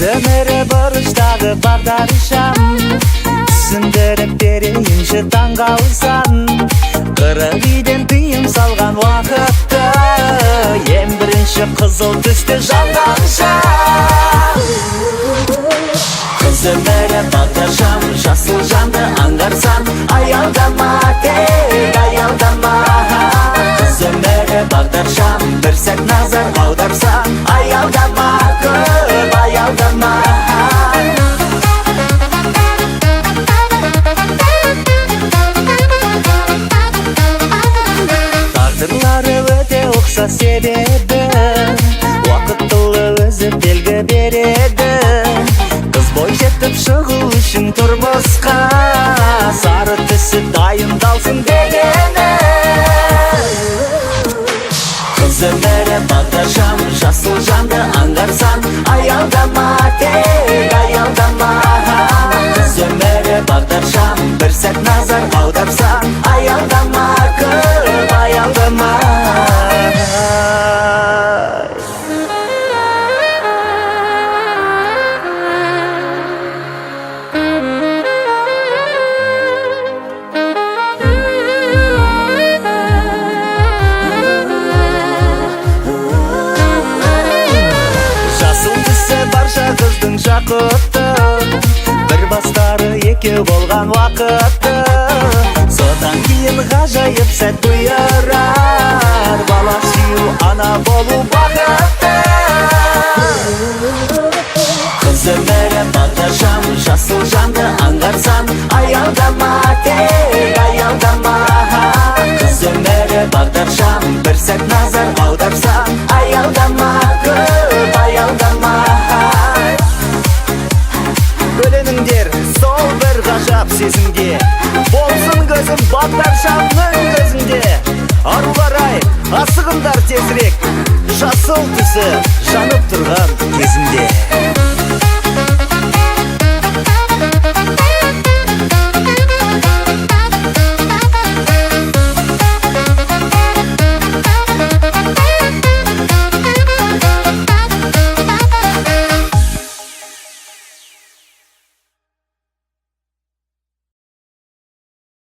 Көзөмөрө буручтагы бардарышам, түсүндүрүп берейинчи таң калсаң. 40 үйден тыйым салган убакытта эң биринчи кызыл түстө жанганша. Көзөмөрө багдаршам, жасыл жанды аңгарсаң, аялдама тек, аялдама. Көзөмөрө багдаршам, бир сәт назар аударсаң, аялдама көп, аялдама. Тагдырлары өтө окшош себеби, убакыттуулу өзү белги береди. Кыз бой жетип чыгуу үчүн турмуска, сары түсү дайындалсын дегени. Көзөмөрө багдаршам, жасыл жанды аңгарсаң, аялдама тек, аялдама. Көзөмөрө багдаршам, бир сәт назар аударсаң, аялдама көп, аялдама. Кыздың жакыты, бир бастары экөө болгон вакыты. Содан кийин гажайып сәт буйрар, бала сүйүү ана болуу бакыты. Көзөмөрө багдаршам, жасыл жанды аңгарсаң, аялдама тек, аялдама. Көзөмөрө багдаршам, бир сәт назар аударсаң, аялдама көп, аялдама. Бөлөнүңдер сол бир гажап сезимге, болсун көзүм багдаршамдын көзүндө. Арулар ай, асыгыңдар тезирээк, жасыл түсү жанып турган кезимде.